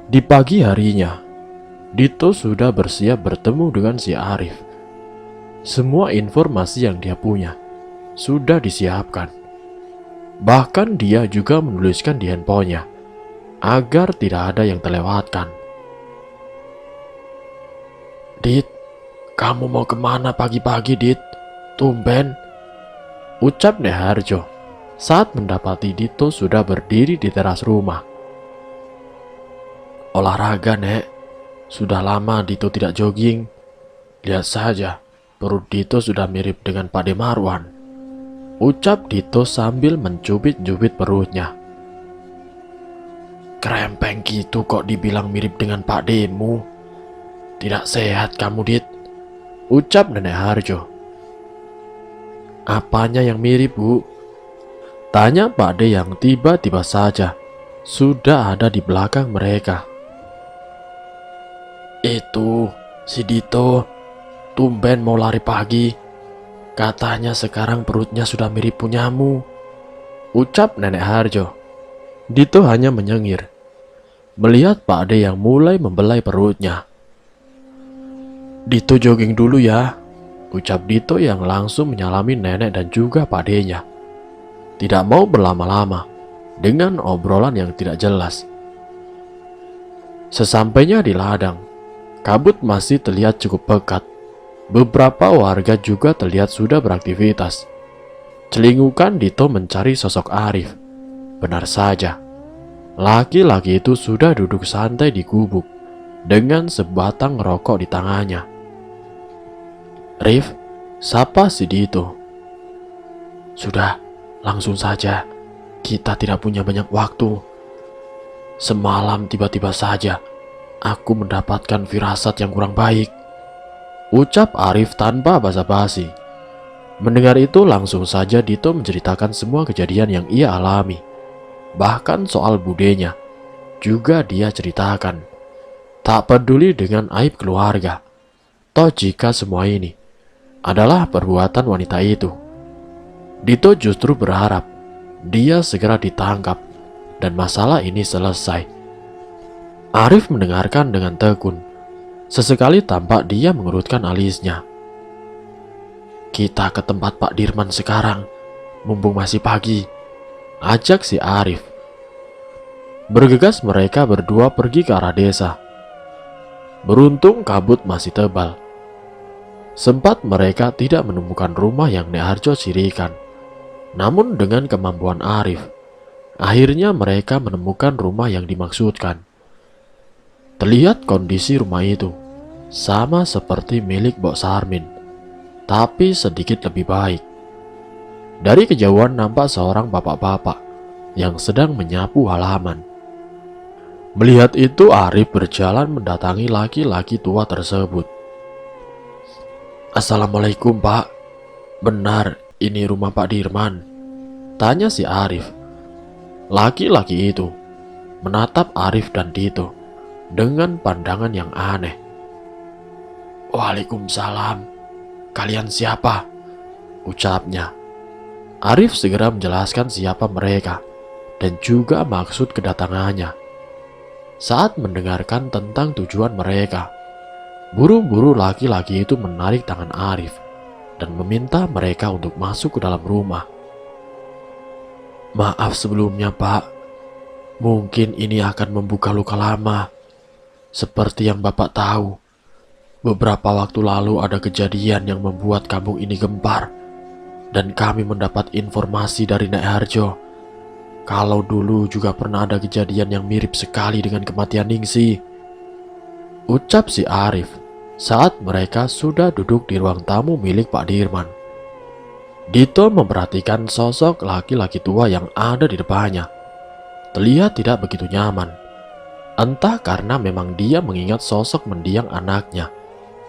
Di pagi harinya, Dito sudah bersiap bertemu dengan si Arif. Semua informasi yang dia punya sudah disiapkan. Bahkan dia juga menuliskan di handphonenya agar tidak ada yang terlewatkan. "Dit, kamu mau kemana pagi-pagi, Dit? Tumben," ucap Nek Harjo saat mendapati Dito sudah berdiri di teras rumah. "Olahraga, Nek. Sudah lama Dito tidak jogging. Lihat saja, perut Dito sudah mirip dengan Pak De Marwan," ucap Dito sambil mencubit-cubit perutnya. "Kerempeng gitu kok dibilang mirip dengan Pak Demu. Tidak sehat kamu, Dit," ucap Nenek Harjo. "Apanya yang mirip, Bu?" tanya Pak De yang tiba-tiba saja sudah ada di belakang mereka. "Itu, si Dito, tumben mau lari pagi. Katanya sekarang perutnya sudah mirip punyamu," ucap Nenek Harjo. Dito hanya menyengir melihat Pak De yang mulai membelai perutnya. "Dito jogging dulu ya," ucap Dito yang langsung menyalami nenek dan juga Pak De-nya. Tidak mau berlama-lama dengan obrolan yang tidak jelas. Sesampainya di ladang, kabut masih terlihat cukup pekat. Beberapa warga juga terlihat sudah beraktivitas. Celingukan Dito mencari sosok Arif. Benar saja, laki-laki itu sudah duduk santai di gubuk dengan sebatang rokok di tangannya. "Rif, sapa si Dito." "Sudah, langsung saja. Kita tidak punya banyak waktu. Semalam tiba-tiba saja aku mendapatkan firasat yang kurang baik," ucap Arif tanpa basa-basi. Mendengar itu langsung saja Dito menceritakan semua kejadian yang ia alami. Bahkan soal budenya juga dia ceritakan. Tak peduli dengan aib keluarga. Toh jika semua ini adalah perbuatan wanita itu, Dito justru berharap dia segera ditangkap dan masalah ini selesai. Arif mendengarkan dengan tekun. Sesekali tampak dia mengerutkan alisnya. "Kita ke tempat Pak Dirman sekarang, mumpung masih pagi," ajak si Arif. Bergegas mereka berdua pergi ke arah desa. Beruntung kabut masih tebal. Sempat mereka tidak menemukan rumah yang Nek Harjo cirikan. Namun dengan kemampuan Arif, akhirnya mereka menemukan rumah yang dimaksudkan. Terlihat kondisi rumah itu sama seperti milik Bok Sarmin, tapi sedikit lebih baik. Dari kejauhan nampak seorang bapak-bapak yang sedang menyapu halaman. Melihat itu Arif berjalan mendatangi laki-laki tua tersebut. "Assalamualaikum, Pak. Benar ini rumah Pak Dirman?" tanya si Arif. Laki-laki itu menatap Arif dan Dito dengan pandangan yang aneh. "Waalaikumsalam. Kalian siapa?" ucapnya. Arif segera menjelaskan siapa mereka dan juga maksud kedatangannya. Saat mendengarkan tentang tujuan mereka, buru-buru laki-laki itu menarik tangan Arif dan meminta mereka untuk masuk ke dalam rumah. "Maaf sebelumnya, Pak. Mungkin ini akan membuka luka lama. Seperti yang Bapak tahu, beberapa waktu lalu ada kejadian yang membuat kampung ini gempar. Dan kami mendapat informasi dari Nek Harjo kalau dulu juga pernah ada kejadian yang mirip sekali dengan kematian Ningsi," ucap si Arif saat mereka sudah duduk di ruang tamu milik Pak Dirman. Dito memperhatikan sosok laki-laki tua yang ada di depannya. Terlihat tidak begitu nyaman. Entah karena memang dia mengingat sosok mendiang anaknya,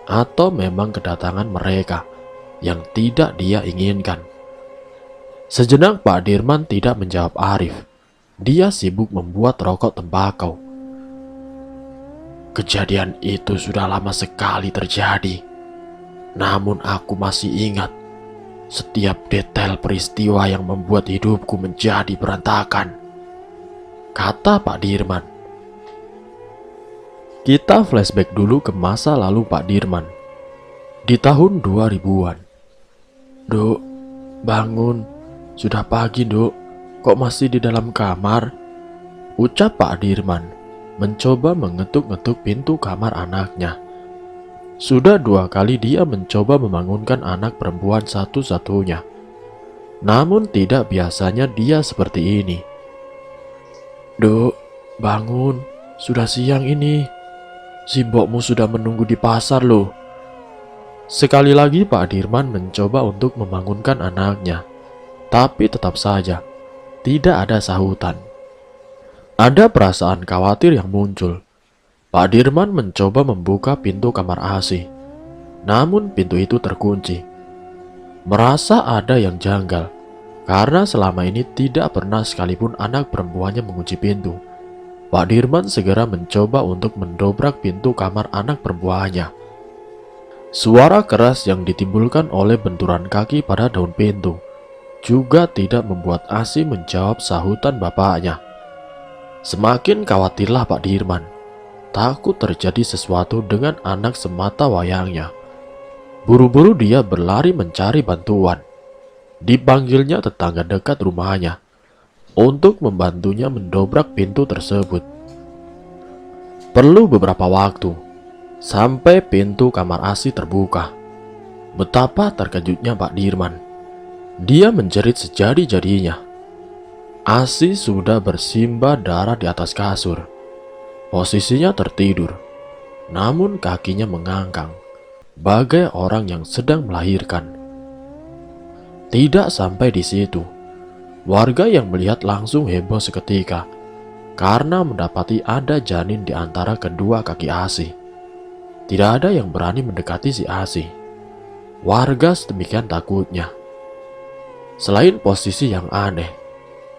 atau memang kedatangan mereka yang tidak dia inginkan. Sejenak Pak Dirman tidak menjawab Arif. Dia sibuk membuat rokok tembakau. "Kejadian itu sudah lama sekali terjadi. Namun aku masih ingat setiap detail peristiwa yang membuat hidupku menjadi berantakan," kata Pak Dirman. Kita flashback dulu ke masa lalu Pak Dirman. Di tahun 2000-an. Duk, bangun. Sudah pagi, Duk. Kok masih di dalam kamar? Ucap Pak Dirman, mencoba mengetuk-ngetuk pintu kamar anaknya. Sudah 2 kali dia mencoba membangunkan anak perempuan satu-satunya. Namun tidak biasanya dia seperti ini. Duk, bangun. Sudah siang ini. Si mbokmu sudah menunggu di pasar loh. Sekali lagi Pak Dirman mencoba untuk membangunkan anaknya. Tapi tetap saja, tidak ada sahutan. Ada perasaan khawatir yang muncul. Pak Dirman mencoba membuka pintu kamar Asih. Namun pintu itu terkunci. Merasa ada yang janggal, karena selama ini tidak pernah sekalipun anak perempuannya mengunci pintu. Pak Dirman segera mencoba untuk mendobrak pintu kamar anak perempuannya. Suara keras yang ditimbulkan oleh benturan kaki pada daun pintu juga tidak membuat Asih menjawab sahutan bapaknya. Semakin khawatirlah Pak Dirman, takut terjadi sesuatu dengan anak semata wayangnya. Buru-buru dia berlari mencari bantuan. Dipanggilnya tetangga dekat rumahnya untuk membantunya mendobrak pintu tersebut. Perlu beberapa waktu sampai pintu kamar Asih terbuka. Betapa terkejutnya Pak Dirman. Dia menjerit sejadi-jadinya. Asih sudah bersimbah darah di atas kasur. Posisinya tertidur, namun kakinya mengangkang, bagai orang yang sedang melahirkan. Tidak sampai di situ, warga yang melihat langsung heboh seketika karena mendapati ada janin di antara kedua kaki Asih. Tidak ada yang berani mendekati si Asih. Warga sedemikian takutnya. Selain posisi yang aneh,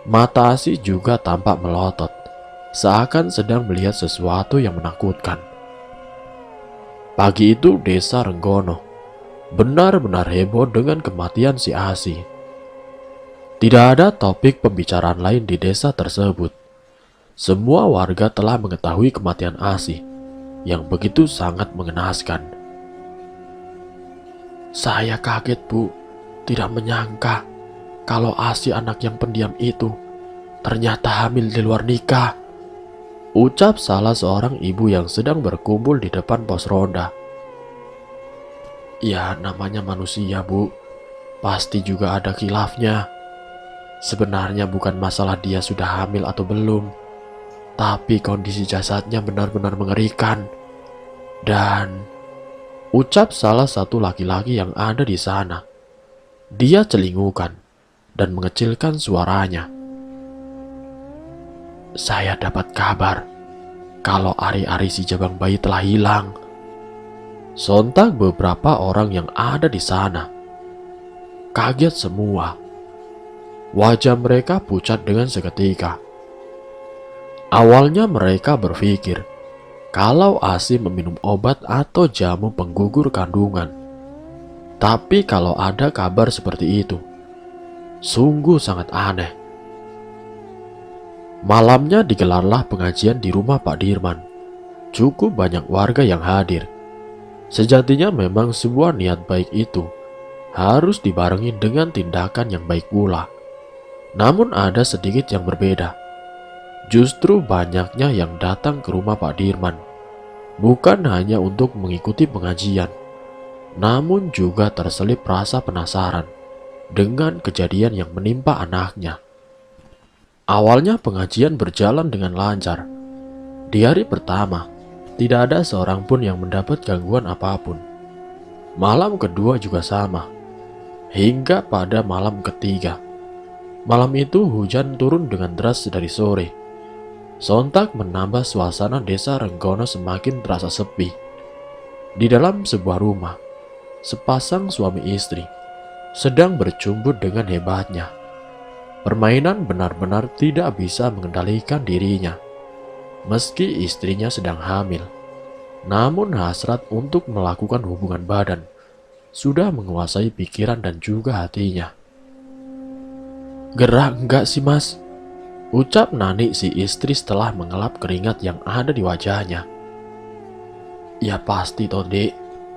mata Asih juga tampak melotot, seakan sedang melihat sesuatu yang menakutkan. Pagi itu desa Renggono benar-benar heboh dengan kematian si Asih. Tidak ada topik pembicaraan lain di desa tersebut. Semua warga telah mengetahui kematian Asih yang begitu sangat mengenaskan. Saya kaget, Bu. Tidak menyangka kalau Asih anak yang pendiam itu ternyata hamil di luar nikah. Ucap salah seorang ibu yang sedang berkumpul di depan pos ronda. Ya, namanya manusia, Bu. Pasti juga ada khilafnya. Sebenarnya bukan masalah dia sudah hamil atau belum, tapi kondisi jasadnya benar-benar mengerikan. Dan ucap salah satu laki-laki yang ada di sana. Dia celingukan dan mengecilkan suaranya. Saya dapat kabar kalau ari-ari si jabang bayi telah hilang. Sontak beberapa orang yang ada di sana kaget semua. Wajah mereka pucat dengan seketika. Awalnya mereka berpikir kalau Asih meminum obat atau jamu penggugur kandungan. Tapi kalau ada kabar seperti itu, sungguh sangat aneh. Malamnya digelarlah pengajian di rumah Pak Dirman. Cukup banyak warga yang hadir. Sejatinya memang sebuah niat baik itu harus dibarengi dengan tindakan yang baik pula. Namun ada sedikit yang berbeda. Justru banyaknya yang datang ke rumah Pak Dirman bukan hanya untuk mengikuti pengajian, namun juga terselip rasa penasaran dengan kejadian yang menimpa anaknya. Awalnya pengajian berjalan dengan lancar. Di hari pertama, tidak ada seorang pun yang mendapat gangguan apapun. Malam kedua juga sama, hingga pada malam ketiga. Malam itu hujan turun dengan deras dari sore. Sontak menambah suasana desa Renggono semakin terasa sepi. Di dalam sebuah rumah, sepasang suami istri sedang bercumbut dengan hebatnya. Permainan benar-benar tidak bisa mengendalikan dirinya. Meski istrinya sedang hamil, namun hasrat untuk melakukan hubungan badan sudah menguasai pikiran dan juga hatinya. Gerah enggak sih, Mas? Ucap Nani si istri setelah mengelap keringat yang ada di wajahnya. Ya pasti toh dek,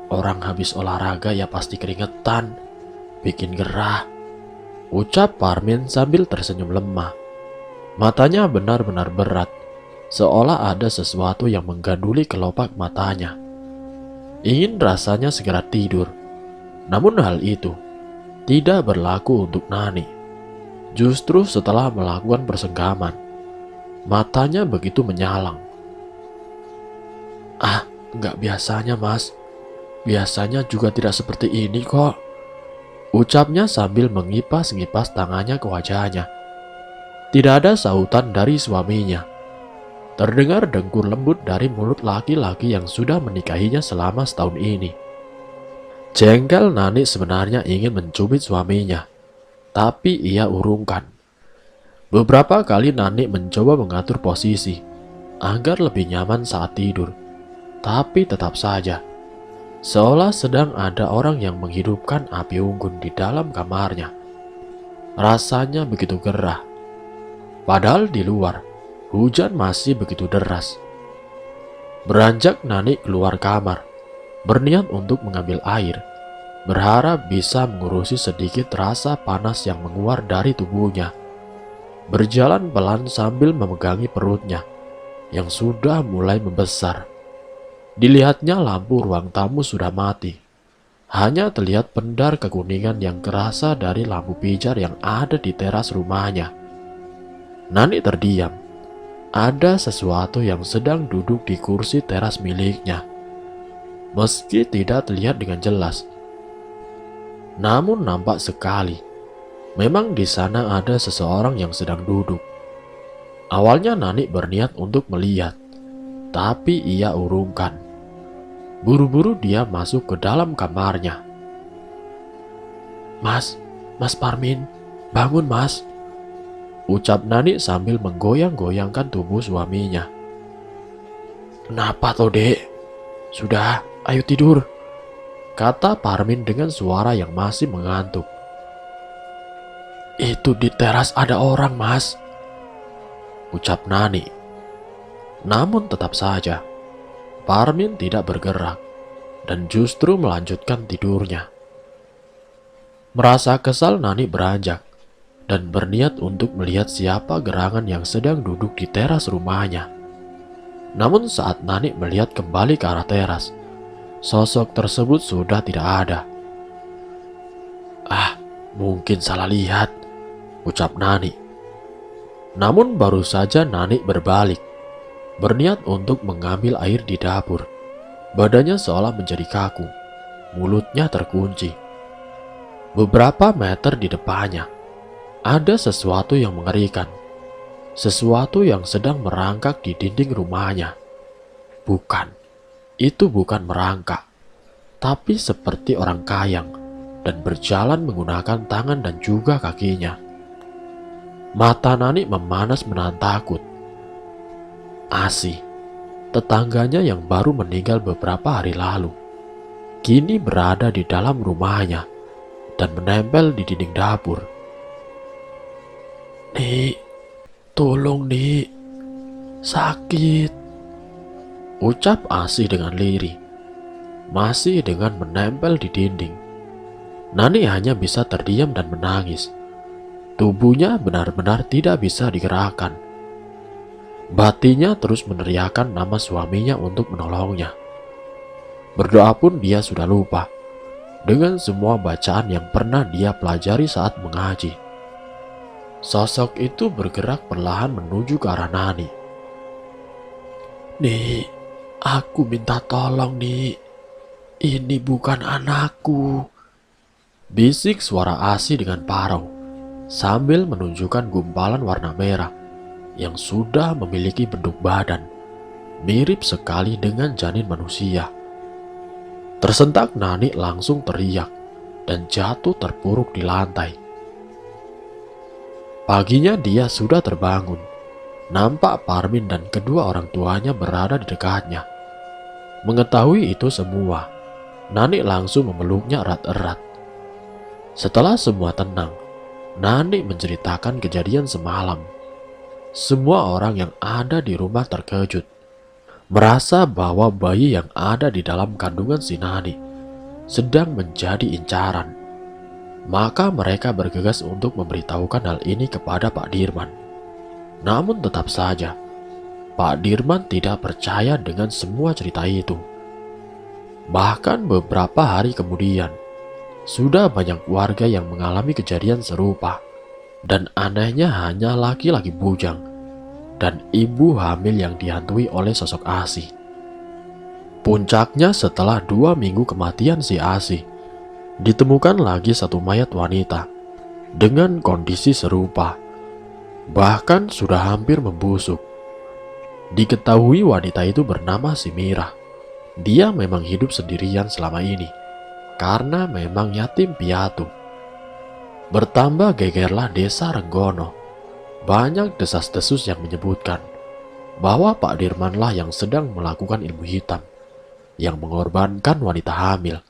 orang habis olahraga ya pasti keringetan, bikin gerah, ucap Parmin sambil tersenyum lemah. Matanya benar-benar berat, seolah ada sesuatu yang mengganduli kelopak matanya. Ingin rasanya segera tidur, namun hal itu tidak berlaku untuk Nani. Justru setelah melakukan persenggaman, matanya begitu menyalang. Ah, nggak biasanya mas, biasanya juga tidak seperti ini kok, ucapnya sambil mengipas-ngipas tangannya ke wajahnya. Tidak ada sautan dari suaminya. Terdengar dengkur lembut dari mulut laki-laki yang sudah menikahinya selama setahun ini. Jengkel Nani sebenarnya ingin mencubit suaminya, tapi ia urungkan. Beberapa kali Nani mencoba mengatur posisi agar lebih nyaman saat tidur, tapi tetap saja seolah sedang ada orang yang menghidupkan api unggun di dalam kamarnya. Rasanya begitu gerah. Padahal di luar, hujan masih begitu deras. Beranjak Nani keluar kamar, berniat untuk mengambil air, berharap bisa mengurusi sedikit rasa panas yang menguar dari tubuhnya. Berjalan pelan sambil memegangi perutnya, yang sudah mulai membesar. Dilihatnya lampu ruang tamu sudah mati. Hanya terlihat pendar kekuningan yang kerasa dari lampu pijar yang ada di teras rumahnya. Nani terdiam. Ada sesuatu yang sedang duduk di kursi teras miliknya. Meski tidak terlihat dengan jelas, namun nampak sekali. Memang di sana ada seseorang yang sedang duduk. Awalnya Nani berniat untuk melihat, tapi ia urungkan. Buru-buru dia masuk ke dalam kamarnya. Mas Parmin, bangun mas, ucap Nani sambil menggoyang-goyangkan tubuh suaminya. Kenapa toh dek? Sudah, ayo tidur, kata Parmin dengan suara yang masih mengantuk. Itu di teras ada orang mas, ucap Nani. Namun tetap saja, Parmin tidak bergerak dan justru melanjutkan tidurnya. Merasa kesal, Nani beranjak dan berniat untuk melihat siapa gerangan yang sedang duduk di teras rumahnya. Namun saat Nani melihat kembali ke arah teras, sosok tersebut sudah tidak ada. Ah, mungkin salah lihat, ucap Nani. Namun baru saja Nani berbalik, berniat untuk mengambil air di dapur. Badannya seolah menjadi kaku, mulutnya terkunci. Beberapa meter di depannya, ada sesuatu yang mengerikan. Sesuatu yang sedang merangkak di dinding rumahnya. Bukan, itu bukan merangkak, tapi seperti orang kayang dan berjalan menggunakan tangan dan juga kakinya. Mata Nani memanas menahan takut. Asih, tetangganya yang baru meninggal beberapa hari lalu, kini berada di dalam rumahnya dan menempel di dinding dapur. Nik, tolong Nik, sakit, ucap Asih dengan lirih, masih dengan menempel di dinding. Nani hanya bisa terdiam dan menangis. Tubuhnya benar-benar tidak bisa digerakkan. Batinnya terus meneriakkan nama suaminya untuk menolongnya. Berdoa pun dia sudah lupa dengan semua bacaan yang pernah dia pelajari saat mengaji. Sosok itu bergerak perlahan menuju ke arah Nani. Nik, aku minta tolong Nik, ini bukan anakku, bisik suara Asih dengan parau sambil menunjukkan gumpalan warna merah yang sudah memiliki bentuk badan mirip sekali dengan janin manusia. Tersentak, Nani langsung teriak dan jatuh terpuruk di lantai. Paginya dia sudah terbangun. Nampak Parmin dan kedua orang tuanya berada di dekatnya. Mengetahui itu semua, Nani langsung memeluknya erat-erat. Setelah semua tenang, Nani menceritakan kejadian semalam. Semua orang yang ada di rumah terkejut. merasa bahwa bayi yang ada di dalam kandungan si Nani sedang menjadi incaran. Maka mereka bergegas untuk memberitahukan hal ini kepada Pak Dirman. Namun tetap saja, Pak Dirman tidak percaya dengan semua cerita itu. Bahkan beberapa hari kemudian, sudah banyak warga yang mengalami kejadian serupa. Dan anehnya hanya laki-laki bujang dan ibu hamil yang dihantui oleh sosok Asih. Puncaknya setelah 2 minggu kematian si Asih, ditemukan lagi satu mayat wanita dengan kondisi serupa, bahkan sudah hampir membusuk. Diketahui wanita itu bernama si Mirah. Dia memang hidup sendirian selama ini karena memang yatim piatu. Bertambah gegerlah desa Renggono. Banyak desas-desus yang menyebutkan bahwa Pak Dirmanlah yang sedang melakukan ilmu hitam yang mengorbankan wanita hamil.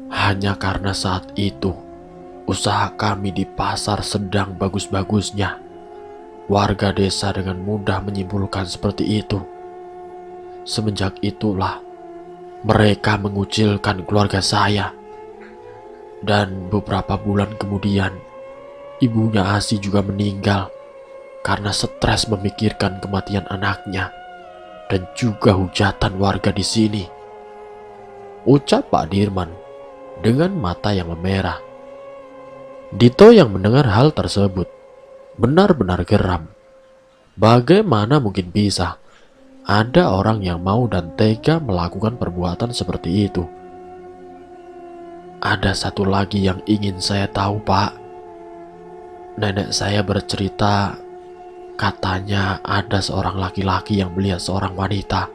Hanya karena saat itu usaha kami di pasar sedang bagus-bagusnya, warga desa dengan mudah menyimpulkan seperti itu. Semenjak itulah mereka mengucilkan keluarga saya. Dan beberapa bulan kemudian, ibunya Asih juga meninggal karena stres memikirkan kematian anaknya dan juga hujatan warga di sini. Ucap Pak Dirman dengan mata yang memerah. Dito yang mendengar hal tersebut benar-benar geram. Bagaimana mungkin bisa ada orang yang mau dan tega melakukan perbuatan seperti itu? Ada satu lagi yang ingin saya tahu, Pak. Nenek saya bercerita, katanya ada seorang laki-laki yang melihat seorang wanita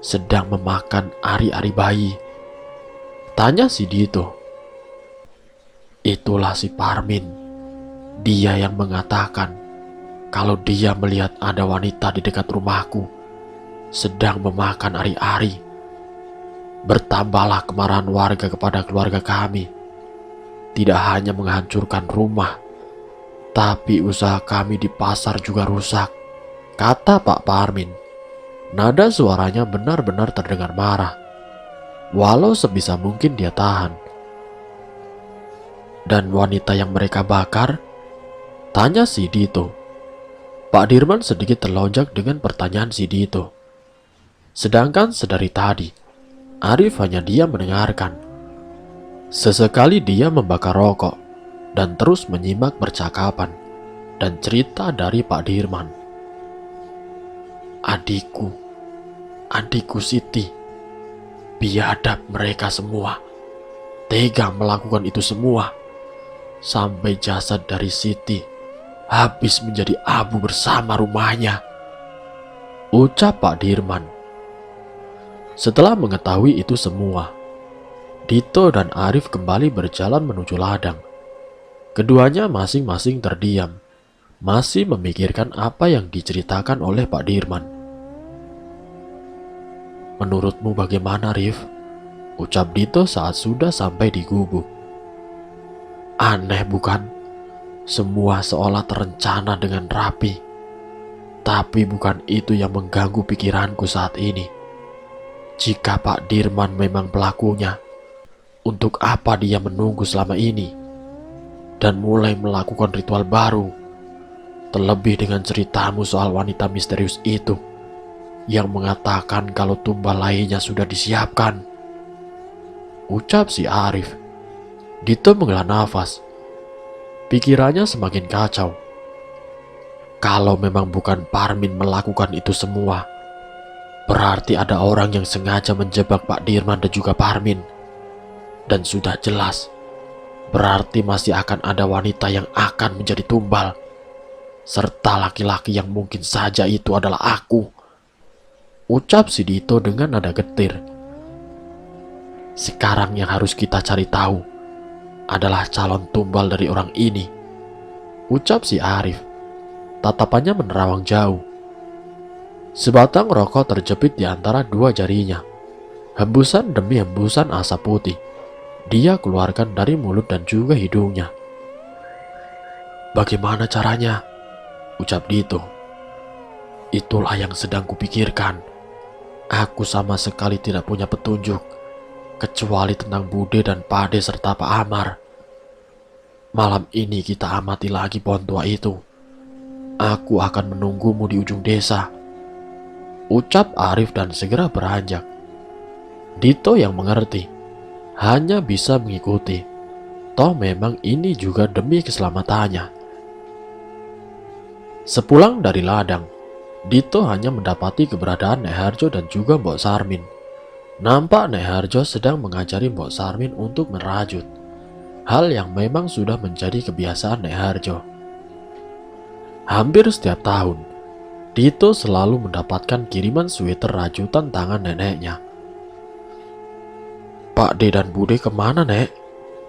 sedang memakan ari-ari bayi. Tanya si Dito. Itulah si Parmin. Dia yang mengatakan kalau dia melihat ada wanita di dekat rumahku sedang memakan ari-ari. Bertambahlah kemarahan warga kepada keluarga kami. Tidak hanya menghancurkan rumah, tapi usaha kami di pasar juga rusak, kata Pak Parmin. Nada suaranya benar-benar terdengar marah, walau sebisa mungkin dia tahan. Dan wanita yang mereka bakar? Tanya si Dito. Pak Dirman sedikit terlonjak dengan pertanyaan si Dito. Sedangkan sedari tadi, Arif hanya diam mendengarkan. Sesekali dia membakar rokok dan terus menyimak percakapan dan cerita dari Pak Dirman. Adikku Siti, biadab mereka semua, tega melakukan itu semua, sampai jasad dari Siti habis menjadi abu bersama rumahnya, ucap Pak Dirman. Setelah mengetahui itu semua, Dito dan Arif kembali berjalan menuju ladang. Keduanya masing-masing terdiam, masih memikirkan apa yang diceritakan oleh Pak Dirman. Menurutmu bagaimana, Rif? Ucap Dito saat sudah sampai di gubuk. Aneh bukan? Semua seolah terencana dengan rapi. Tapi bukan itu yang mengganggu pikiranku saat ini. Jika Pak Dirman memang pelakunya, untuk apa dia menunggu selama ini dan mulai melakukan ritual baru? Terlebih dengan ceritamu soal wanita misterius itu yang mengatakan kalau tumbal lainnya sudah disiapkan, ucap si Arif. Dito menghela nafas. Pikirannya semakin kacau. Kalau memang bukan Parmin melakukan itu semua, berarti ada orang yang sengaja menjebak Pak Dirman dan juga Parmin. Dan sudah jelas, berarti masih akan ada wanita yang akan menjadi tumbal, serta laki-laki yang mungkin saja itu adalah aku, ucap si Dito dengan nada getir. Sekarang yang harus kita cari tahu adalah calon tumbal dari orang ini, ucap si Arif. Tatapannya menerawang jauh. Sebatang rokok terjepit di antara dua jarinya. Hembusan demi hembusan asap putih dia keluarkan dari mulut dan juga hidungnya. Bagaimana caranya? Ucap Dito. Itulah yang sedang kupikirkan. Aku sama sekali tidak punya petunjuk, kecuali tentang Bude dan Pade serta Pak Amar. Malam ini kita amati lagi pohon tua itu. Aku akan menunggumu di ujung desa, ucap Arif dan segera beranjak. Dito yang mengerti, hanya bisa mengikuti. Toh memang ini juga demi keselamatannya. Sepulang dari ladang, Dito hanya mendapati keberadaan Nek Harjo dan juga Mbok Sarmin. Nampak Nek Harjo sedang mengajari Mbok Sarmin untuk merajut. Hal yang memang sudah menjadi kebiasaan Nek Harjo. Hampir setiap tahun, Dito selalu mendapatkan kiriman sweater rajutan tangan neneknya. Pak D dan Bude kemana, Nek?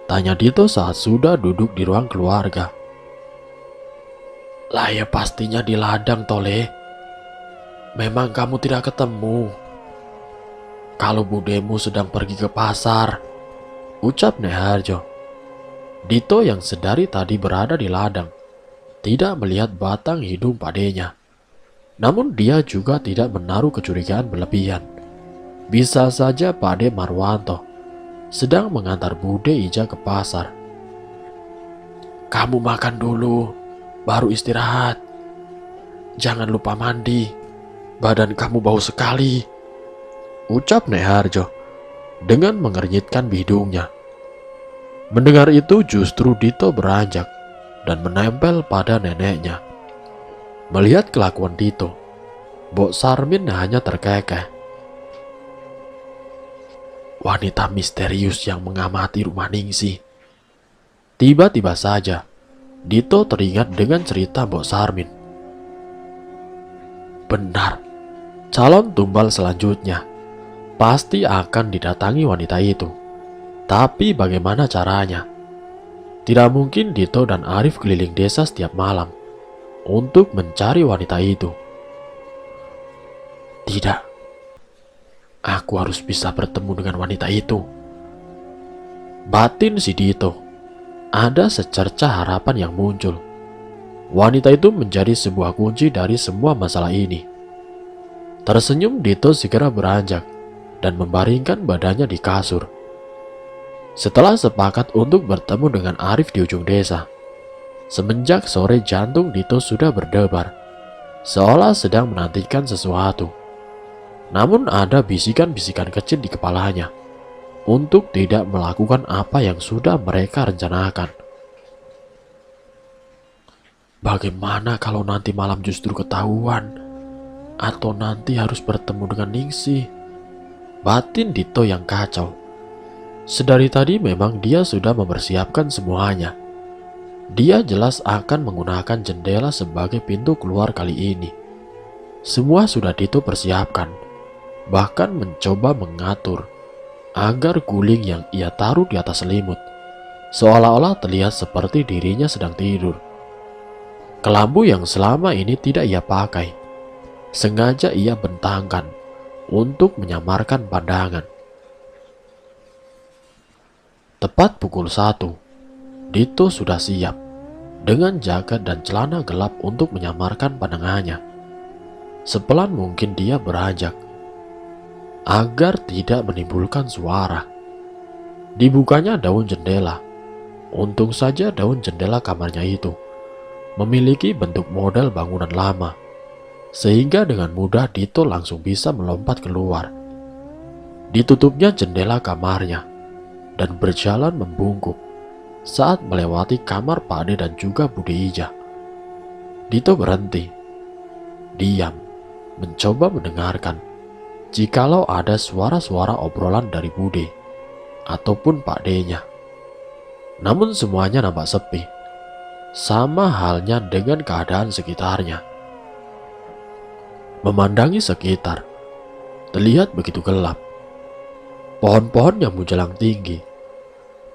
Tanya Dito saat sudah duduk di ruang keluarga. Lah ya pastinya di ladang, Tole. Memang kamu tidak ketemu. Kalau budemu sedang pergi ke pasar, ucap Nek Harjo. Dito yang sedari tadi berada di ladang, tidak melihat batang hidung padenya. Namun dia juga tidak menaruh kecurigaan berlebihan. Bisa saja Pade Marwanto sedang mengantar Bude Ija ke pasar. Kamu makan dulu, baru istirahat. Jangan lupa mandi, badan kamu bau sekali, ucap Nek Harjo dengan mengernyitkan hidungnya. Mendengar itu justru Dito beranjak dan menempel pada neneknya. Melihat kelakuan Dito, Mbok Sarmin hanya terkekeh. Wanita misterius yang mengamati rumah Ningsih. Tiba-tiba saja, Dito teringat dengan cerita Mbok Sarmin. Benar, calon tumbal selanjutnya pasti akan didatangi wanita itu. Tapi bagaimana caranya? Tidak mungkin Dito dan Arif keliling desa setiap malam untuk mencari wanita itu. Tidak, aku harus bisa bertemu dengan wanita itu. Batin si Dito, ada secerca harapan yang muncul. Wanita itu menjadi sebuah kunci dari semua masalah ini. Tersenyum, Dito segera beranjak dan membaringkan badannya di kasur. Setelah sepakat untuk bertemu dengan Arif di ujung desa, semenjak sore jantung Dito sudah berdebar, seolah sedang menantikan sesuatu. Namun ada bisikan-bisikan kecil di kepalanya untuk tidak melakukan apa yang sudah mereka rencanakan. Bagaimana kalau nanti malam justru ketahuan? Atau nanti harus bertemu dengan Ningsih? Batin Dito yang kacau. Sedari tadi memang dia sudah mempersiapkan semuanya. Dia jelas akan menggunakan jendela sebagai pintu keluar kali ini. Semua sudah Dito persiapkan, bahkan mencoba mengatur agar guling yang ia taruh di atas selimut seolah-olah terlihat seperti dirinya sedang tidur. Kelambu yang selama ini tidak ia pakai, sengaja ia bentangkan untuk menyamarkan pandangan. Tepat pukul 1, Dito sudah siap dengan jaket dan celana gelap untuk menyamarkan pandangannya. Sepelan mungkin dia beranjak agar tidak menimbulkan suara. Dibukanya daun jendela. Untung saja daun jendela kamarnya itu memiliki bentuk model bangunan lama, sehingga dengan mudah Dito langsung bisa melompat keluar. Ditutupnya jendela kamarnya dan berjalan membungkuk saat melewati kamar Pade dan juga Bude Ija. Dito berhenti, diam, mencoba mendengarkan jikalau ada suara-suara obrolan dari Bude ataupun Pak D-nya. Namun semuanya nampak sepi, sama halnya dengan keadaan sekitarnya. Memandangi sekitar, terlihat begitu gelap. Pohon-pohon yang menjulang tinggi,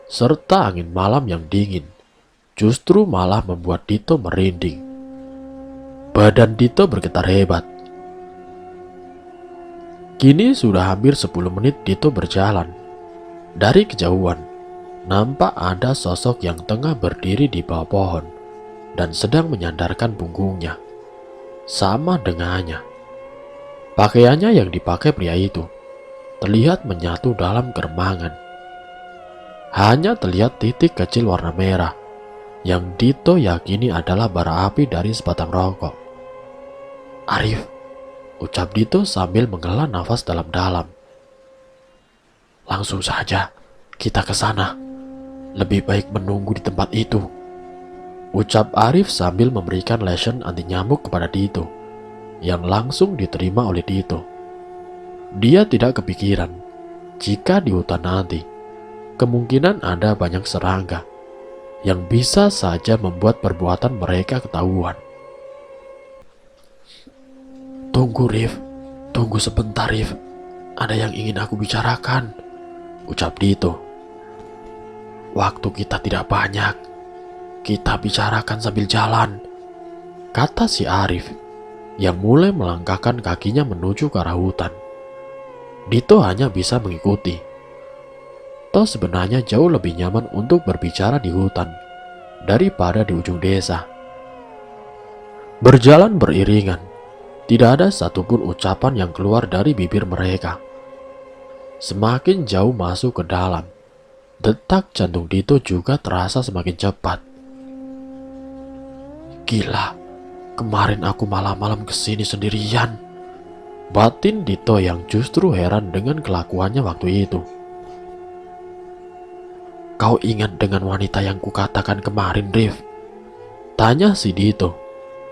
serta angin malam yang dingin, justru malah membuat Dito merinding. Badan Dito bergetar hebat. Kini sudah hampir 10 menit Dito berjalan. Dari kejauhan, nampak ada sosok yang tengah berdiri di bawah pohon dan sedang menyandarkan punggungnya. sama dengannya. Pakaiannya yang dipakai pria itu terlihat menyatu dalam keremangan. Hanya terlihat titik kecil warna merah yang Dito yakini adalah bara api dari sebatang rokok. "Arif," ucap Dito sambil menghela nafas dalam-dalam. "Langsung saja kita ke sana. Lebih baik menunggu di tempat itu," ucap Arif sambil memberikan lotion anti nyamuk kepada Dito, yang langsung diterima oleh Dito. Dia tidak kepikiran jika di hutan nanti kemungkinan ada banyak serangga yang bisa saja membuat perbuatan mereka ketahuan. "Tunggu, Rif. Tunggu sebentar, Rif. Ada yang ingin aku bicarakan," ucap Dito. "Waktu kita tidak banyak. Kita bicarakan sambil jalan," kata si Arif yang mulai melangkahkan kakinya menuju ke arah hutan. Dito hanya bisa mengikuti. Toh sebenarnya jauh lebih nyaman untuk berbicara di hutan daripada di ujung desa. Berjalan beriringan, tidak ada satupun ucapan yang keluar dari bibir mereka. Semakin jauh masuk ke dalam, detak jantung Dito juga terasa semakin cepat. "Gila, kemarin aku malam-malam kesini sendirian," batin Dito yang justru heran dengan kelakuannya waktu itu. "Kau ingat dengan wanita yang kukatakan kemarin, Rif?" tanya si Dito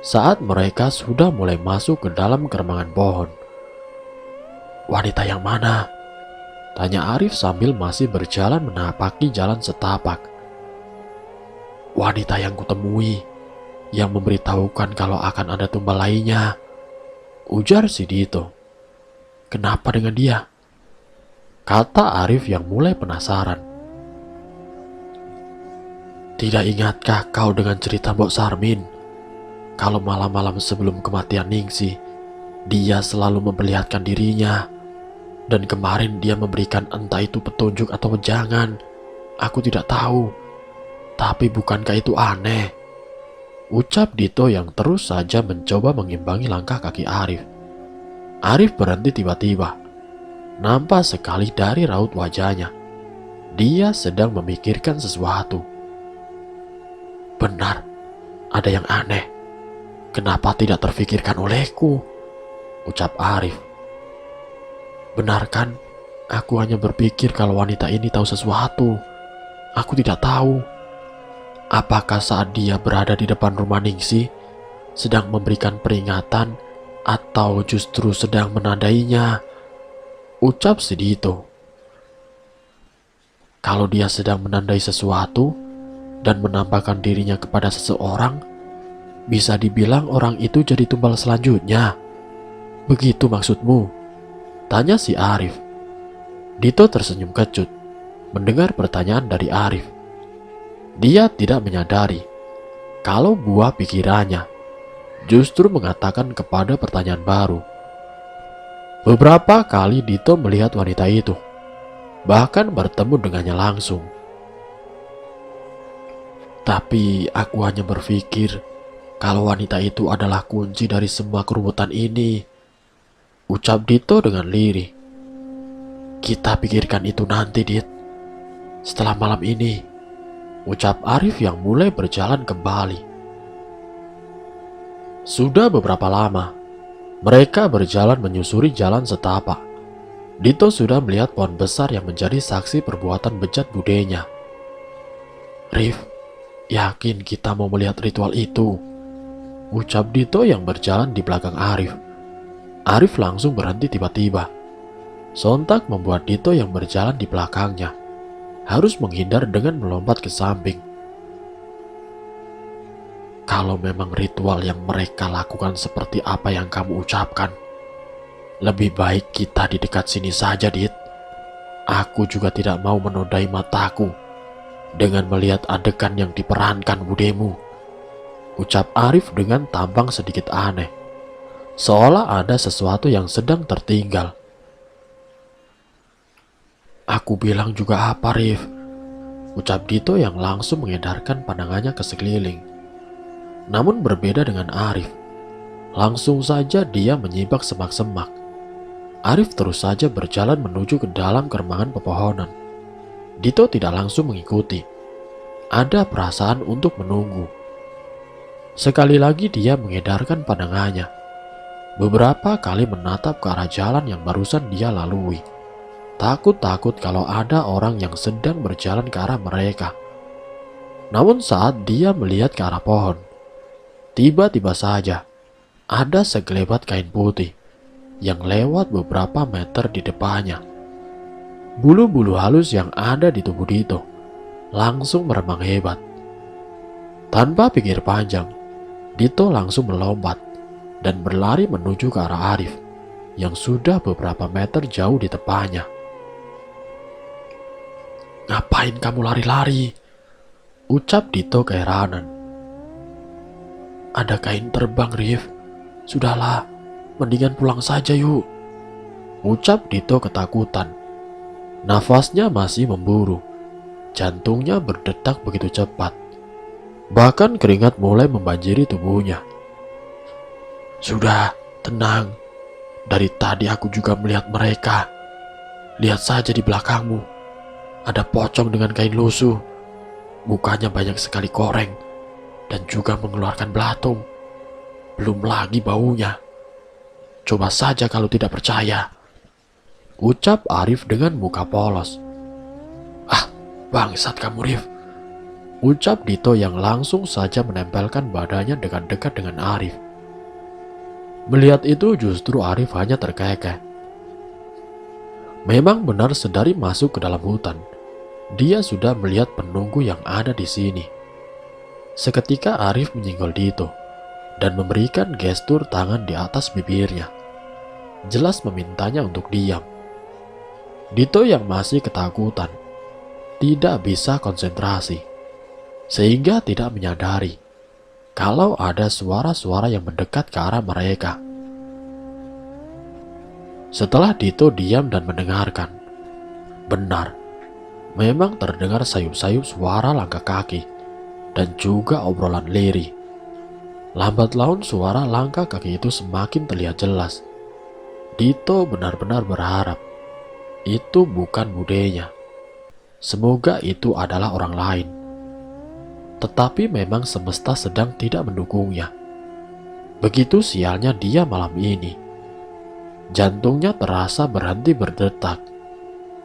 saat mereka sudah mulai masuk ke dalam keremangan pohon. "Wanita yang mana?" tanya Arif sambil masih berjalan menapaki jalan setapak. "Wanita yang kutemui, yang memberitahukan kalau akan ada tumbal lainnya," ujar si Dito. "Kenapa dengan dia?" kata Arif yang mulai penasaran. "Tidak ingatkah kau dengan cerita Mbok Sarmin? Kalau malam-malam sebelum kematian Ningsi, dia selalu memperlihatkan dirinya. Dan kemarin dia memberikan entah itu petunjuk atau wejangan. Aku tidak tahu. Tapi bukankah itu aneh?" ucap Dito yang terus saja mencoba mengimbangi langkah kaki Arif. Arif berhenti tiba-tiba. Nampak sekali dari raut wajahnya, dia sedang memikirkan sesuatu. "Benar, ada yang aneh. Kenapa tidak terfikirkan olehku?" ucap Arif. "Benar kan? Aku hanya berpikir kalau wanita ini tahu sesuatu. Aku tidak tahu. Apakah saat dia berada di depan rumah Ningsi sedang memberikan peringatan atau justru sedang menandainya?" ucap si Dito. "Kalau dia sedang menandai sesuatu dan menampakkan dirinya kepada seseorang, bisa dibilang orang itu jadi tumbal selanjutnya. Begitu maksudmu?" tanya si Arif. Dito tersenyum kecut mendengar pertanyaan dari Arif. Dia tidak menyadari kalau buah pikirannya justru mengatakan kepada pertanyaan baru. Beberapa kali Dito melihat wanita itu, bahkan bertemu dengannya langsung. "Tapi aku hanya berpikir kalau wanita itu adalah kunci dari semua kerubutan ini," ucap Dito dengan lirih. "Kita pikirkan itu nanti, Dit. Setelah malam ini," ucap Arif yang mulai berjalan kembali. Sudah beberapa lama mereka berjalan menyusuri jalan setapak. Dito sudah melihat pohon besar yang menjadi saksi perbuatan bejat budenya. "Rif, yakin kita mau melihat ritual itu?" ucap Dito yang berjalan di belakang Arif. Arif langsung berhenti tiba-tiba. Sontak membuat Dito yang berjalan di belakangnya harus menghindar dengan melompat ke samping. "Kalau memang ritual yang mereka lakukan seperti apa yang kamu ucapkan, lebih baik kita di dekat sini saja, Dit. Aku juga tidak mau menodai mataku dengan melihat adegan yang diperankan budemu," ucap Arif dengan tampang sedikit aneh, seolah ada sesuatu yang sedang tertinggal. "Aku bilang juga apa, Rif?" ucap Dito yang langsung mengedarkan pandangannya ke sekeliling. Namun berbeda dengan Arif. Langsung saja dia menyibak semak-semak. Arif terus saja berjalan menuju ke dalam keremangan pepohonan. Dito tidak langsung mengikuti. Ada perasaan untuk menunggu. Sekali lagi dia mengedarkan pandangannya. Beberapa kali menatap ke arah jalan yang barusan dia lalui. Takut-takut kalau ada orang yang sedang berjalan ke arah mereka. Namun saat dia melihat ke arah pohon, tiba-tiba saja ada segelebat kain putih yang lewat beberapa meter di depannya. Bulu-bulu halus yang ada di tubuh Dito langsung meremang hebat. Tanpa pikir panjang, Dito langsung melompat dan berlari menuju ke arah Arif yang sudah beberapa meter jauh di depannya. "Ngapain kamu lari-lari?" ucap Dito keheranan. "Ada kain terbang, Rif. Sudahlah, mendingan pulang saja yuk," ucap Dito ketakutan. Nafasnya masih memburu. Jantungnya berdetak begitu cepat. Bahkan keringat mulai membanjiri tubuhnya. "Sudah, tenang. Dari tadi aku juga melihat mereka. Lihat saja di belakangmu. Ada pocong dengan kain lusuh. Mukanya banyak sekali koreng dan juga mengeluarkan belatung. Belum lagi baunya. Coba saja kalau tidak percaya," ucap Arif dengan muka polos. "Ah, bangsat kamu, Rif," ucap Dito yang langsung saja menempelkan badannya dekat-dekat dengan Arif. Melihat itu justru Arif hanya terkekeh. Memang benar sedari masuk ke dalam hutan, dia sudah melihat penunggu yang ada di sini. Seketika Arif menyinggol Dito dan memberikan gestur tangan di atas bibirnya. Jelas memintanya untuk diam. Dito yang masih ketakutan tidak bisa konsentrasi, sehingga tidak menyadari kalau ada suara-suara yang mendekat ke arah mereka. Setelah Dito diam dan mendengarkan, benar, memang terdengar sayup-sayup suara langkah kaki dan juga obrolan lirih. Lambat laun suara langkah kaki itu semakin terlihat jelas. Dito benar-benar berharap itu bukan budenya. Semoga itu adalah orang lain. Tetapi memang semesta sedang tidak mendukungnya. Begitu sialnya dia malam ini. Jantungnya terasa berhenti berdetak.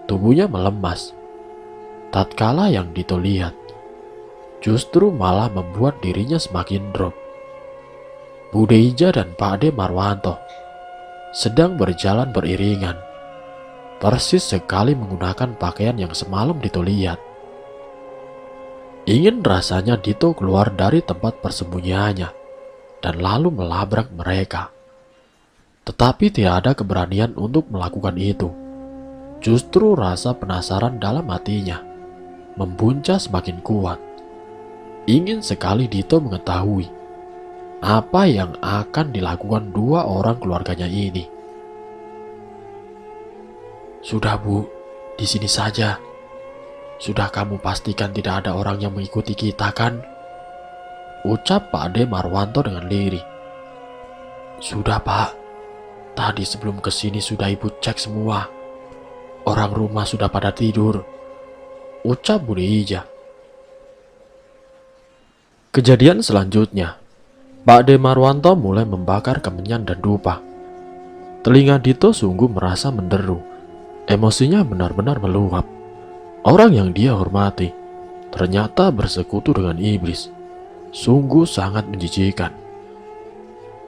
Tubuhnya melemas. Tatkala yang Dito lihat, justru malah membuat dirinya semakin drop. Bude Ija dan Pak De Marwanto sedang berjalan beriringan. Persis sekali menggunakan pakaian yang semalam Dito lihat. Ingin rasanya Dito keluar dari tempat persembunyiannya dan lalu melabrak mereka. Tetapi tidak ada keberanian untuk melakukan itu. Justru rasa penasaran dalam hatinya membuncah semakin kuat. Ingin sekali Dito mengetahui apa yang akan dilakukan dua orang keluarganya ini. "Sudah, Bu, di sini saja. Sudah kamu pastikan tidak ada orang yang mengikuti kita, kan?" ucap Pak De Marwanto dengan lirih. "Sudah, Pak. Tadi sebelum kesini sudah Ibu cek semua. Orang rumah sudah pada tidur," ucap Bude Ija. Kejadian selanjutnya, Pak De Marwanto mulai membakar kemenyan dan dupa. Telinga Dito sungguh merasa menderu. Emosinya benar-benar meluap. Orang yang dia hormati ternyata bersekutu dengan iblis. Sungguh sangat menjijikan.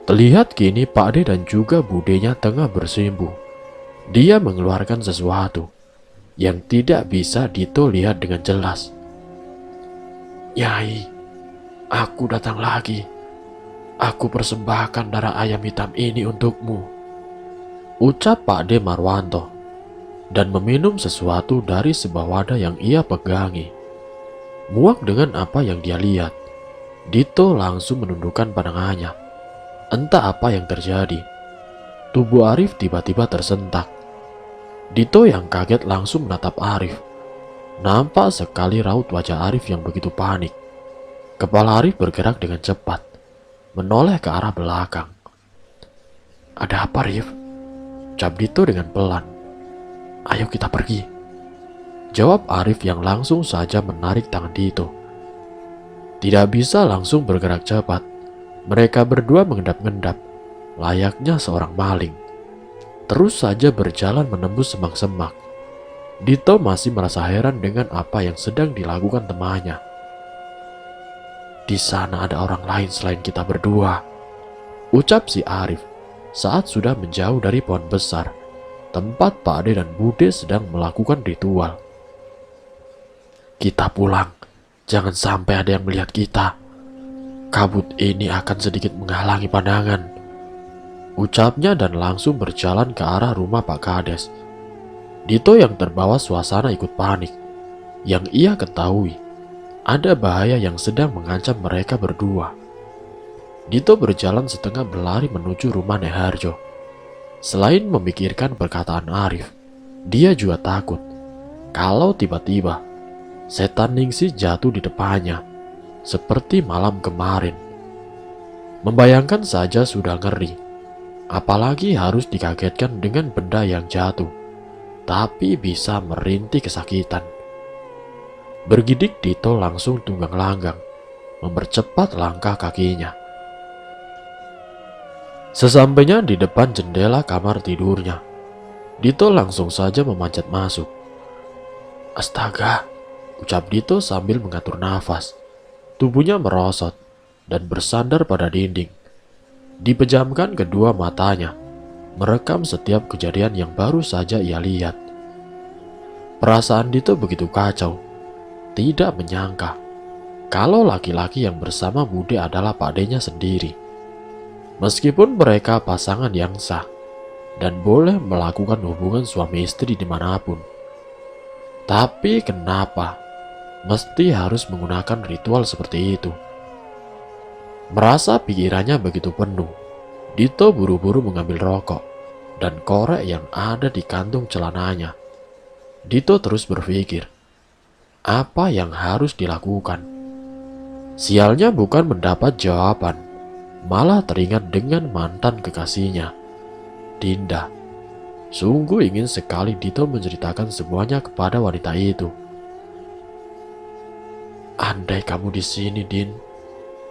Terlihat kini Pak De dan juga budenya tengah bersimpu. Dia mengeluarkan sesuatu yang tidak bisa Dito lihat dengan jelas. "Nyai, aku datang lagi. Aku persembahkan darah ayam hitam ini untukmu," ucap Pak De Marwanto dan meminum sesuatu dari sebuah wadah yang ia pegangi. Muak dengan apa yang dia lihat, Dito langsung menundukkan pandangannya. Entah apa yang terjadi. Tubuh Arif tiba-tiba tersentak. Dito yang kaget langsung menatap Arif. Nampak sekali raut wajah Arif yang begitu panik. Kepala Arif bergerak dengan cepat, menoleh ke arah belakang. Ada apa, Rif? Ucap Dito dengan pelan. Ayo kita pergi. Jawab Arif yang langsung saja menarik tangan Dito. Tidak bisa langsung bergerak cepat. Mereka berdua mengendap-endap, layaknya seorang maling. Terus saja berjalan menembus semak-semak. Dito masih merasa heran dengan apa yang sedang dilakukan temannya. Di sana ada orang lain selain kita berdua, ucap si Arif saat sudah menjauh dari pohon besar, tempat Pak Ade dan Bude sedang melakukan ritual. Kita pulang, jangan sampai ada yang melihat kita. Kabut ini akan sedikit menghalangi pandangan, ucapnya dan langsung berjalan ke arah rumah Pak Kades. Dito yang terbawa suasana ikut panik. Yang ia ketahui, ada bahaya yang sedang mengancam mereka berdua. Dito berjalan setengah berlari menuju rumah Nek Harjo. Selain memikirkan perkataan Arif, dia juga takut kalau tiba-tiba setan Ningsih jatuh di depannya, seperti malam kemarin. Membayangkan saja sudah ngeri, apalagi harus dikagetkan dengan benda yang jatuh, tapi bisa merintih kesakitan. Bergidik Dito langsung tunggang langgang, mempercepat langkah kakinya. Sesampainya di depan jendela kamar tidurnya, Dito langsung saja memanjat masuk. Astaga, ucap Dito sambil mengatur nafas. Tubuhnya merosot dan bersandar pada dinding. Dipejamkan kedua matanya, merekam setiap kejadian yang baru saja ia lihat. Perasaan Dito begitu kacau, tidak menyangka kalau laki-laki yang bersama Bude adalah Pak D-nya sendiri. Meskipun mereka pasangan yang sah dan boleh melakukan hubungan suami istri dimanapun, tapi kenapa mesti harus menggunakan ritual seperti itu? Merasa pikirannya begitu penuh, Dito buru-buru mengambil rokok dan korek yang ada di kantung celananya. Dito terus berpikir, apa yang harus dilakukan? Sialnya bukan mendapat jawaban, malah teringat dengan mantan kekasihnya, Dinda. Sungguh ingin sekali Dito menceritakan semuanya kepada wanita itu. Andai kamu di sini, Din,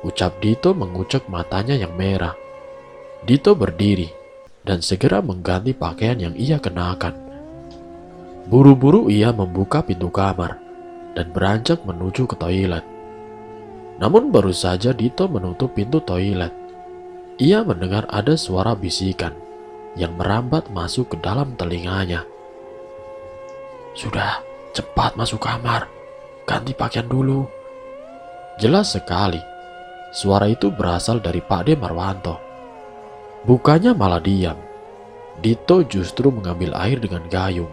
ucap Dito mengucek matanya yang merah. Dito berdiri dan segera mengganti pakaian yang ia kenakan. Buru-buru ia membuka pintu kamar dan beranjak menuju ke toilet. Namun baru saja Dito menutup pintu toilet, ia mendengar ada suara bisikan yang merambat masuk ke dalam telinganya. Sudah, cepat masuk kamar, ganti pakaian dulu. Jelas sekali, suara itu berasal dari Pak D Marwanto. Bukannya malah diam, Dito justru mengambil air dengan gayung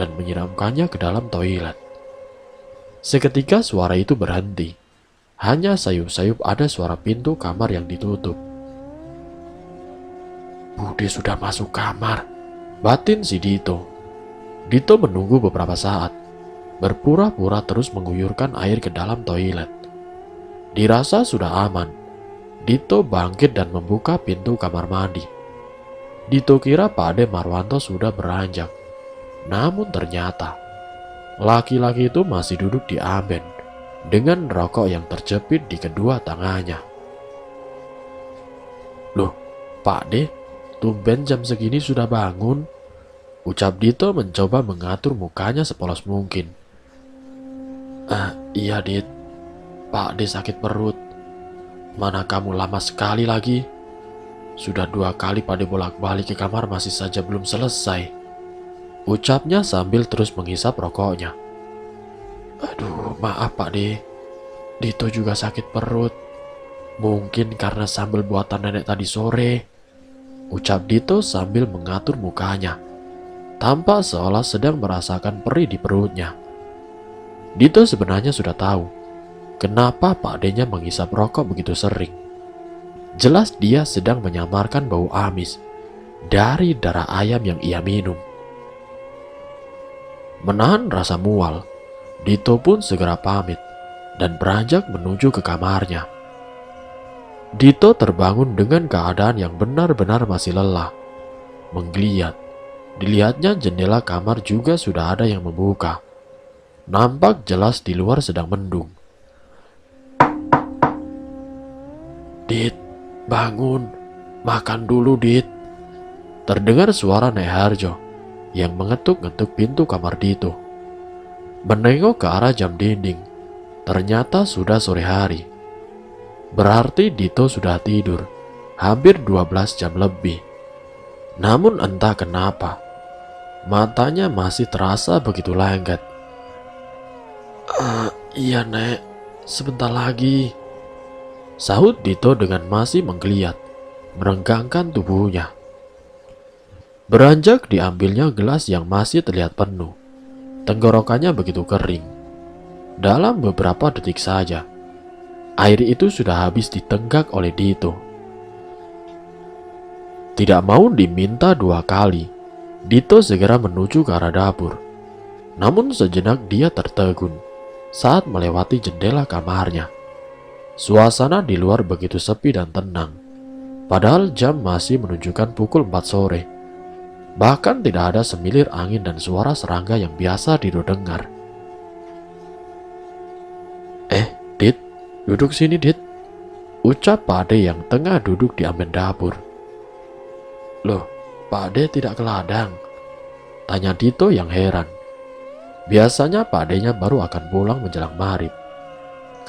dan menyiramkannya ke dalam toilet. Seketika suara itu berhenti. Hanya sayup-sayup ada suara pintu kamar yang ditutup. Bude sudah masuk kamar, batin si Dito. Dito menunggu beberapa saat, berpura-pura terus mengguyurkan air ke dalam toilet. Dirasa sudah aman, Dito bangkit dan membuka pintu kamar mandi. Dito kira Pak Ade Marwanto sudah beranjak, namun ternyata laki-laki itu masih duduk di amben dengan rokok yang terjepit di kedua tangannya. Loh, Pak D, tumben jam segini sudah bangun, ucap Dito mencoba mengatur mukanya sepolos mungkin. Iya Dit, Pak D sakit perut. Mana kamu lama sekali lagi? Sudah 2 kali Pak D bolak-balik ke kamar masih saja belum selesai, ucapnya sambil terus menghisap rokoknya. Aduh, maaf Pak D, Dito juga sakit perut. Mungkin karena sambal buatan nenek tadi sore, ucap Dito sambil mengatur mukanya, tampak seolah sedang merasakan perih di perutnya. Dito sebenarnya sudah tahu kenapa Pak D-nya menghisap rokok begitu sering. Jelas dia sedang menyamarkan bau amis dari darah ayam yang ia minum. Menahan rasa mual, Dito pun segera pamit dan beranjak menuju ke kamarnya. Dito terbangun dengan keadaan yang benar-benar masih lelah. Menggeliat, dilihatnya jendela kamar juga sudah ada yang membuka. Nampak jelas di luar sedang mendung. "Dit, bangun, makan dulu Dit." Terdengar suara Nek Harjo yang mengetuk-ngetuk pintu kamar Dito. Menengok ke arah jam dinding, ternyata sudah sore hari. Berarti Dito sudah tidur, hampir 12 jam lebih. Namun entah kenapa, matanya masih terasa begitu lengket. Iya Nek, sebentar lagi," sahut Dito dengan masih menggeliat, merenggangkan tubuhnya. Beranjak diambilnya gelas yang masih terlihat penuh. Tenggorokannya begitu kering. Dalam beberapa detik saja, air itu sudah habis ditenggak oleh Dito. Tidak mau diminta 2 kali, Dito segera menuju ke arah dapur. Namun sejenak dia tertegun saat melewati jendela kamarnya. Suasana di luar begitu sepi dan tenang, padahal jam masih menunjukkan pukul 4 sore. Bahkan tidak ada semilir angin dan suara serangga yang biasa Dito dengar. Dit, duduk sini Dit," ucap Pak Ade yang tengah duduk di amben dapur. "Loh, Pak Ade tidak ke ladang?" tanya Dito yang heran. Biasanya Pak Ade-nya baru akan pulang menjelang maghrib.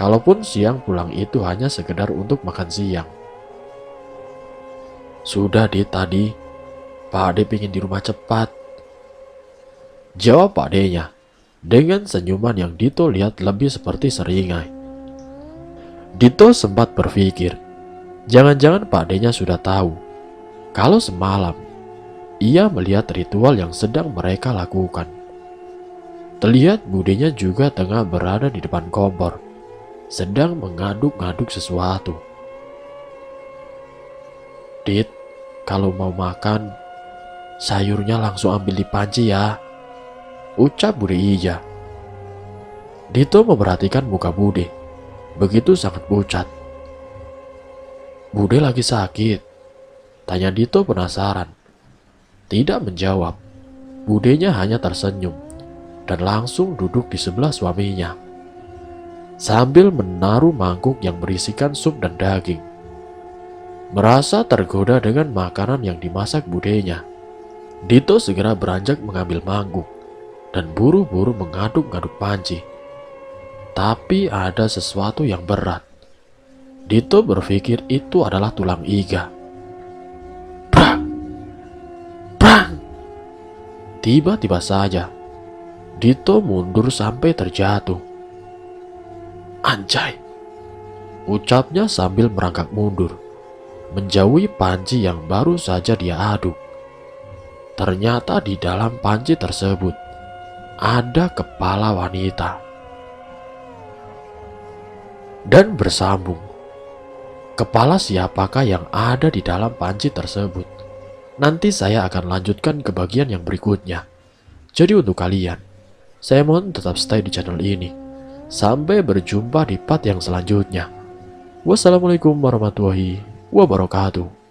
Kalaupun siang pulang itu hanya sekedar untuk makan siang. "Sudah Dit tadi, Pak Ade pingin di rumah cepat," jawab Pak Ade-nya dengan senyuman yang Dito lihat lebih seperti seringai. Dito sempat berpikir, jangan-jangan Pak Ade-nya sudah tahu kalau semalam ia melihat ritual yang sedang mereka lakukan. Terlihat budenya juga tengah berada di depan kompor, sedang mengaduk-ngaduk sesuatu. "Dit, kalau mau makan, sayurnya langsung ambil di panci ya," ucap Bude Ija. Dito memperhatikan muka Bude, begitu sangat pucat. "Bude lagi sakit?" tanya Dito penasaran. Tidak menjawab, Budenya hanya tersenyum dan langsung duduk di sebelah suaminya sambil menaruh mangkuk yang berisikan sup dan daging. Merasa tergoda dengan makanan yang dimasak Budenya, Dito segera beranjak mengambil mangkuk dan buru-buru mengaduk-ngaduk panci. Tapi ada sesuatu yang berat. Dito berpikir itu adalah tulang iga. Brang! Brang! Tiba-tiba saja, Dito mundur sampai terjatuh. "Anjay!" ucapnya sambil merangkak mundur, menjauhi panci yang baru saja dia aduk. Ternyata di dalam panci tersebut ada kepala wanita. Dan bersambung, kepala siapakah yang ada di dalam panci tersebut? Nanti saya akan lanjutkan ke bagian yang berikutnya. Jadi untuk kalian, saya mohon tetap stay di channel ini. Sampai berjumpa di part yang selanjutnya. Wassalamualaikum warahmatullahi wabarakatuh.